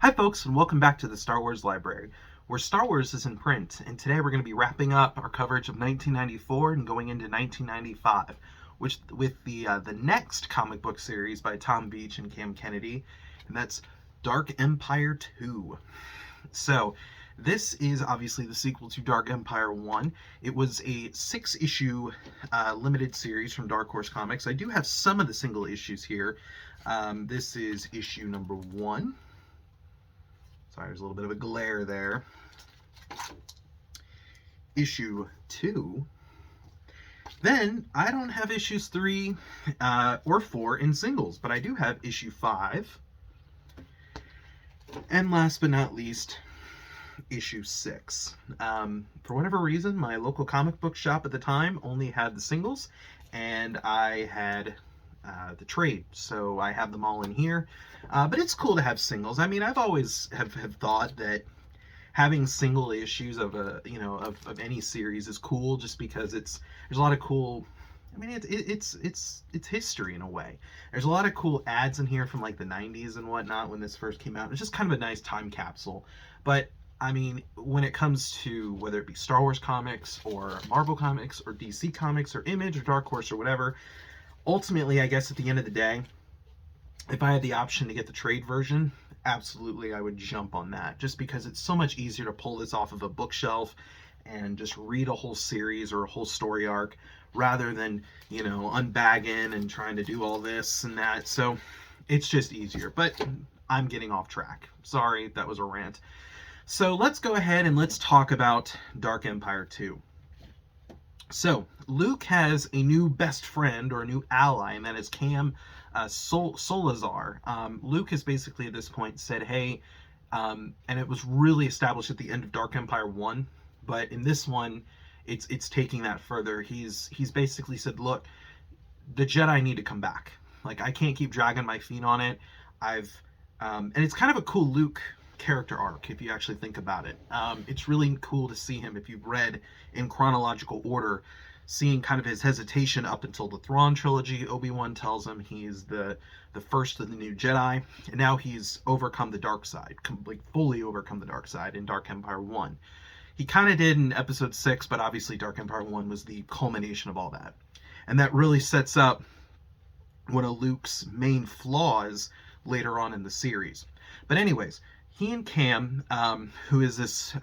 Hi, folks, and welcome back to the Star Wars Library, where Star Wars is in print. And today we're going to be wrapping up our coverage of 1994 and going into 1995, which with the next comic book series by Tom Veitch and Cam Kennedy, and that's Dark Empire 2. So, this is obviously the sequel to Dark Empire 1. It was a six-issue limited series from Dark Horse Comics. I do have some of the single issues here. This is issue number 1. Sorry, there's a little bit of a glare there. Issue 2. Then, I don't have issues 3 or 4 in singles, but I do have issue 5. And last but not least, issue 6. For whatever reason, my local comic book shop at the time only had the singles, and I had the trade, so I have them all in here. But it's cool to have singles. I mean, I've always have thought that having single issues of of any series is cool, just because there's a lot of cool. I mean, it's history in a way. There's a lot of cool ads in here from like the 90s and whatnot when this first came out. It's just kind of a nice time capsule. But I mean, when it comes to whether it be Star Wars comics or Marvel comics or DC comics or Image or Dark Horse or whatever, ultimately, I guess at the end of the day, if I had the option to get the trade version, absolutely I would jump on that, just because it's so much easier to pull this off of a bookshelf and just read a whole series or a whole story arc rather than, unbagging and trying to do all this and that. So it's just easier. But I'm getting off track. Sorry, that was a rant. So let's go ahead and let's talk about Dark Empire 2. So, Luke has a new best friend or a new ally, and that is Cam Solazar. Luke has basically at this point said, hey, and it was really established at the end of Dark Empire 1, but in this one, it's taking that further. He's basically said, look, the Jedi need to come back. Like, I can't keep dragging my feet on it. And it's kind of a cool Luke character arc if you actually think about it. It's really cool to see him, if you've read in chronological order, seeing kind of his hesitation up until the Thrawn trilogy. Obi-Wan tells him he's the first of the new Jedi, and now he's overcome the dark side, like fully overcome the dark side in Dark Empire 1. He kind of did in episode 6, but obviously Dark Empire 1 was the culmination of all that. And that really sets up one of Luke's main flaws later on in the series. But anyways, he and Cam, who is this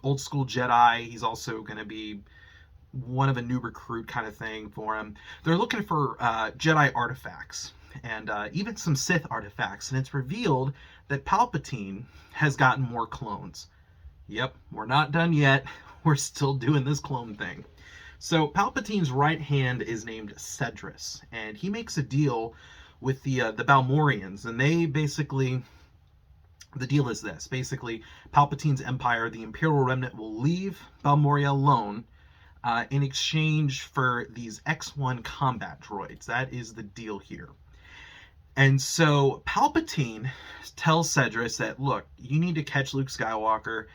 old school Jedi, he's also going to be one of a new recruit kind of thing for him. They're looking for Jedi artifacts and even some Sith artifacts, and it's revealed that Palpatine has gotten more clones. Yep, we're not done yet. We're still doing this clone thing. So Palpatine's right hand is named Cedrus, and he makes a deal with the Balmorians, and they basically... The deal is this. Basically, Palpatine's empire, the Imperial Remnant, will leave Balmoria alone in exchange for these X-1 combat droids. That is the deal here. And so Palpatine tells Cedrus that, look, you need to catch Luke Skywalker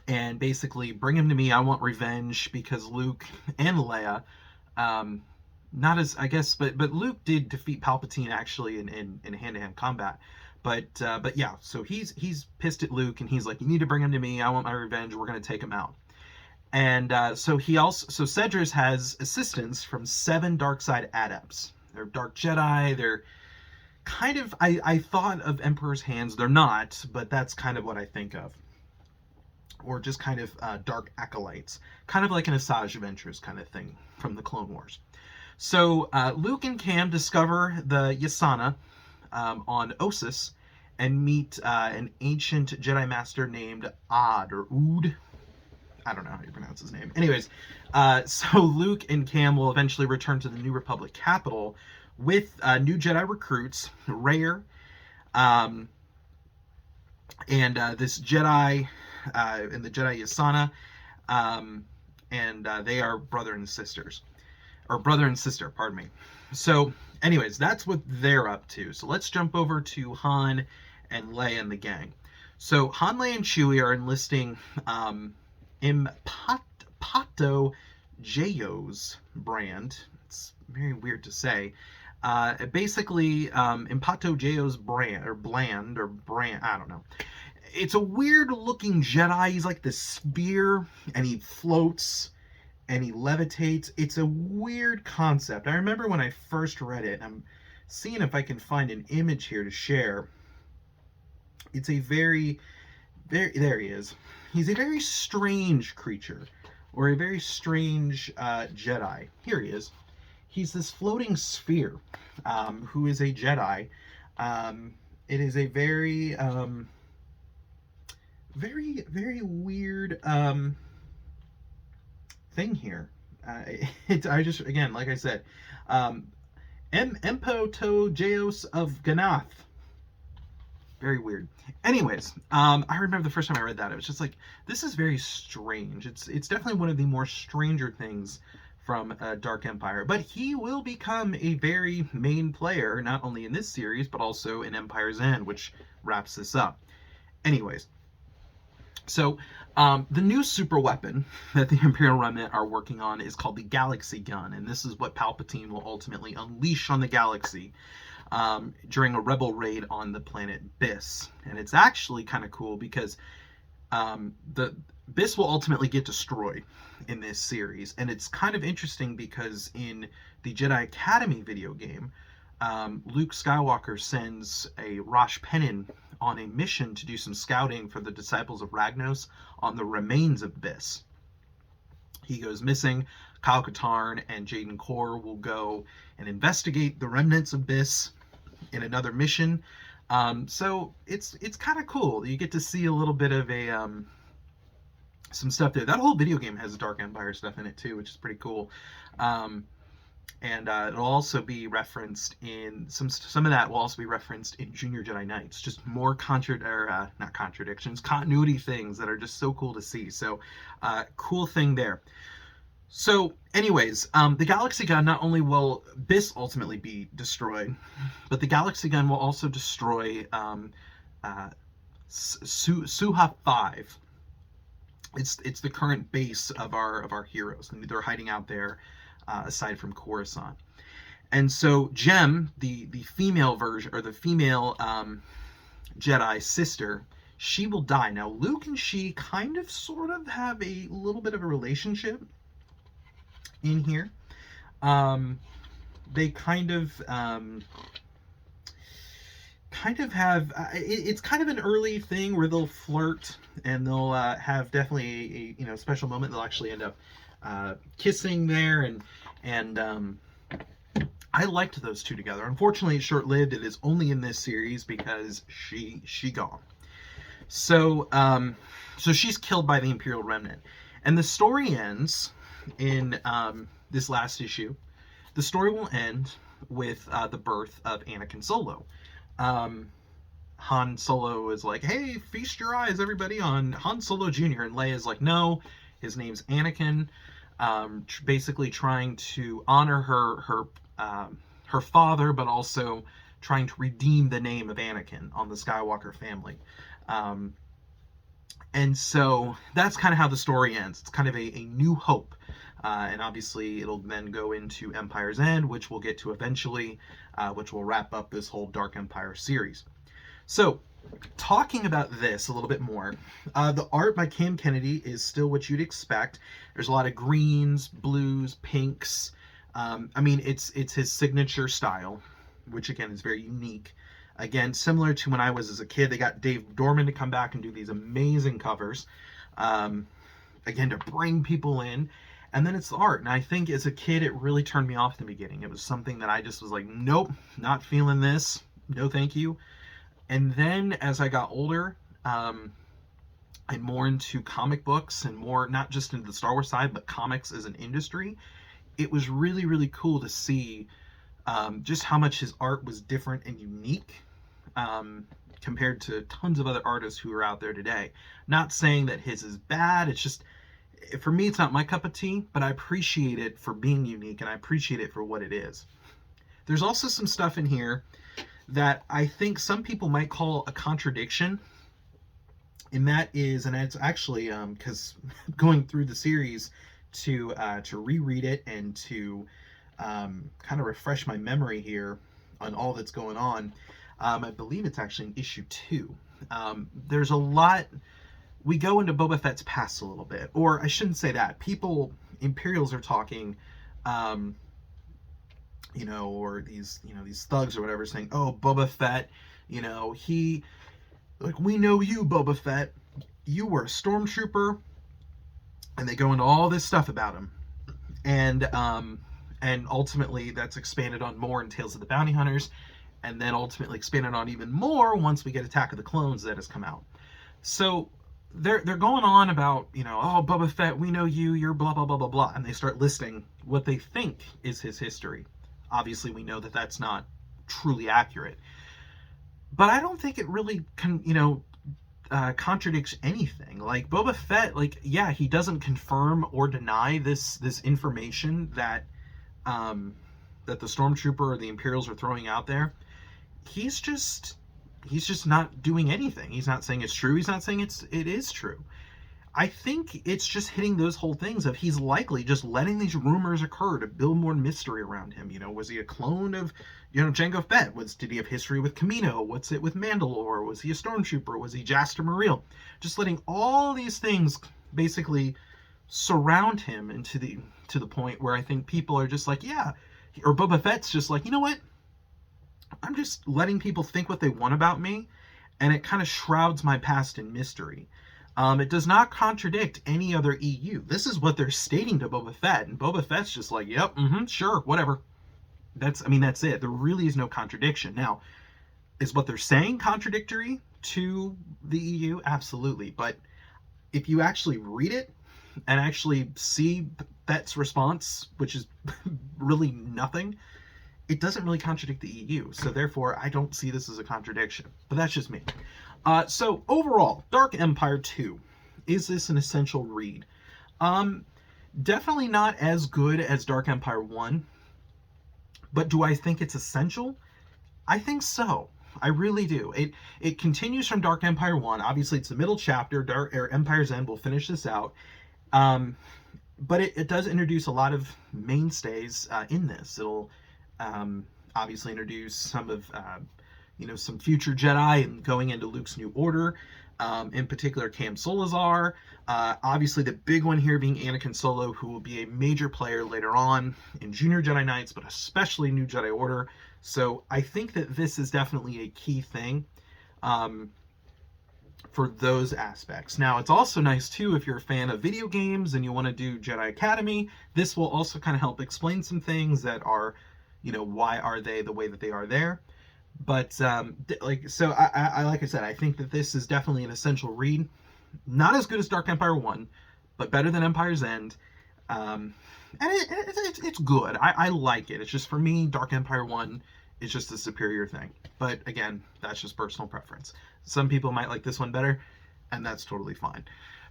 and basically bring him to me. I want revenge because Luke and Leia... not as, I guess, but Luke did defeat Palpatine actually in hand-to-hand combat. But yeah, so he's pissed at Luke, and he's like, you need to bring him to me. I want my revenge. We're going to take him out. And so Cedrus has assistance from 7 dark side adepts. They're dark Jedi. They're kind of, I thought of Emperor's Hands. They're not, but that's kind of what I think of. Or just kind of dark acolytes. Kind of like an Asajj Ventress kind of thing from the Clone Wars. So Luke and Cam discover the Yasana on Ossus and meet an ancient Jedi Master named Odd, or Ood. I don't know how you pronounce his name. Anyways, so Luke and Cam will eventually return to the New Republic capital with new Jedi recruits, Rayr, and this Jedi, and the Jedi Yasana, and they are brother and sisters. Or brother and sister, pardon me. So, anyways, that's what they're up to. So let's jump over to Han and Leia and the gang. So Han, Leia, and Chewie are enlisting Impato Jayo's brand. It's very weird to say. Basically, Impato Geo's brand, I don't know. It's a weird looking Jedi. He's like this spear, and he floats and he levitates. It's a weird concept. I remember when I first read it. I'm seeing if I can find an image here to share. It's a there he is. He's a very strange creature, or a very strange Jedi. Here he is. He's this floating sphere, who is a Jedi. It is a very weird thing here. I just, again, like I said, Empo to Geos of Ganath. Very weird. Anyways, I remember the first time I read that, it was just like, this is very strange. It's definitely one of the more stranger things from Dark Empire. But he will become a very main player, not only in this series, but also in Empire's End, which wraps this up. Anyways, so the new super weapon that the Imperial Remnant are working on is called the Galaxy Gun, and this is what Palpatine will ultimately unleash on the galaxy during a rebel raid on the planet Biss. And it's actually kind of cool because the Biss will ultimately get destroyed in this series, and it's kind of interesting because in the Jedi Academy video game, Luke Skywalker sends a Rosh Pennin on a mission to do some scouting for the disciples of Ragnos on the remains of Biss. He goes missing. Kyle Katarn and Jaden Korr will go and investigate the remnants of Biss in another mission. So it's kind of cool. You get to see a little bit of a some stuff there. That whole video game has Dark Empire stuff in it too, which is pretty cool. And it'll also be referenced in some of that will also be referenced in Junior Jedi Knights. Just more not contradictions, continuity things that are just so cool to see. So cool thing there. So, anyways, the Galaxy Gun, not only will Biss ultimately be destroyed, but the Galaxy Gun will also destroy Suha 5. It's the current base of our heroes, and they're hiding out there aside from Coruscant. And so Jem, the female version, or the female Jedi sister, she will die. Now, Luke and she kind of sort of have a little bit of a relationship in here. They kind of have it's kind of an early thing where they'll flirt, and they'll have definitely a special moment. They'll actually end up kissing there, and I liked those two together. Unfortunately, it's short-lived. It is only in this series because she gone. So so she's killed by the Imperial Remnant, and the story ends in this last issue. The story will end with the birth of Anakin Solo. Han Solo is like, hey, feast your eyes, everybody, on Han Solo Jr. And Leia's like, no, his name's Anakin. Basically trying to honor her father, but also trying to redeem the name of Anakin on the Skywalker family. And so that's kind of how the story ends. It's kind of a new hope. And obviously it'll then go into Empire's End, which we'll get to eventually, which will wrap up this whole Dark Empire series. So, talking about this a little bit more, the art by Cam Kennedy is still what you'd expect. There's a lot of greens, blues, pinks. I mean, it's his signature style, which again is very unique. Again, similar to when I was as a kid, they got Dave Dorman to come back and do these amazing covers, again, to bring people in. And then it's the art. And I think as a kid, it really turned me off in the beginning. It was something that I just was like, nope, not feeling this. No, thank you. And then as I got older, and more into comic books and more, not just into the Star Wars side, but comics as an industry, it was really, really cool to see just how much his art was different and unique compared to tons of other artists who are out there today. Not saying that his is bad. It's just, for me, it's not my cup of tea, but I appreciate it for being unique, and I appreciate it for what it is. There's also some stuff in here that I think some people might call a contradiction, and that is, and it's actually because going through the series to reread it and to kind of refresh my memory here on all that's going on. I believe it's actually in issue 2. There's a lot. We go into Boba Fett's past a little bit, or I shouldn't say that. People, Imperials are talking, or these thugs or whatever, saying, "Oh, Boba Fett, we know you, Boba Fett. You were a stormtrooper," and they go into all this stuff about him, and ultimately that's expanded on more in Tales of the Bounty Hunters, and then ultimately expanded on even more once we get Attack of the Clones that has come out. So they're going on about, "Oh, Boba Fett, we know you, you're blah blah blah blah blah," and they start listing what they think is his history. Obviously, we know that that's not truly accurate, but I don't think it really contradicts anything. Like, Boba Fett, yeah, he doesn't confirm or deny this information that that the Stormtrooper or the Imperials are throwing out there. He's just not doing anything. He's not saying it's true. He's not saying it is true. I think it's just hitting those whole things of he's likely just letting these rumors occur to build more mystery around him. Was he a clone of, Jango Fett? Did he have history with Kamino? What's it with Mandalore? Was he a stormtrooper? Was he Jaster Mareel? Just letting all these things basically surround him, and to the point where I think people are just like, yeah, or Boba Fett's just like, you know what? I'm just letting people think what they want about me, and it kind of shrouds my past in mystery. It does not contradict any other EU. This is what they're stating to Boba Fett, and Boba Fett's just like, yep, sure, whatever. That's it. There really is no contradiction. Now, is what they're saying contradictory to the EU? Absolutely. But if you actually read it and actually see Fett's response, which is really nothing, it doesn't really contradict the EU. So therefore, I don't see this as a contradiction. But that's just me. So overall, Dark Empire 2, is this an essential read? Definitely not as good as Dark Empire 1, but do I think it's essential? I think so. I really do. It continues from Dark Empire 1. Obviously, it's the middle chapter. Empire's End will finish this out. But it does introduce a lot of mainstays in this. It'll obviously introduce some of some future Jedi and going into Luke's New Order, in particular Cam Solazar. Obviously the big one here being Anakin Solo, who will be a major player later on in Junior Jedi Knights, but especially New Jedi Order. So I think that this is definitely a key thing for those aspects. Now, it's also nice too if you're a fan of video games and you want to do Jedi Academy. This will also kind of help explain some things that are, why are they the way that they are there. But I like I said, I think that this is definitely an essential read. Not as good as Dark Empire 1, but better than Empire's End. And it's good. I like it. It's just, for me, Dark Empire 1 is just a superior thing. But again, that's just personal preference. Some people might like this one better, and that's totally fine.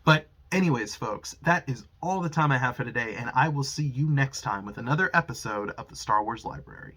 But anyways, folks, that is all the time I have for today, and I will see you next time with another episode of the Star Wars Library.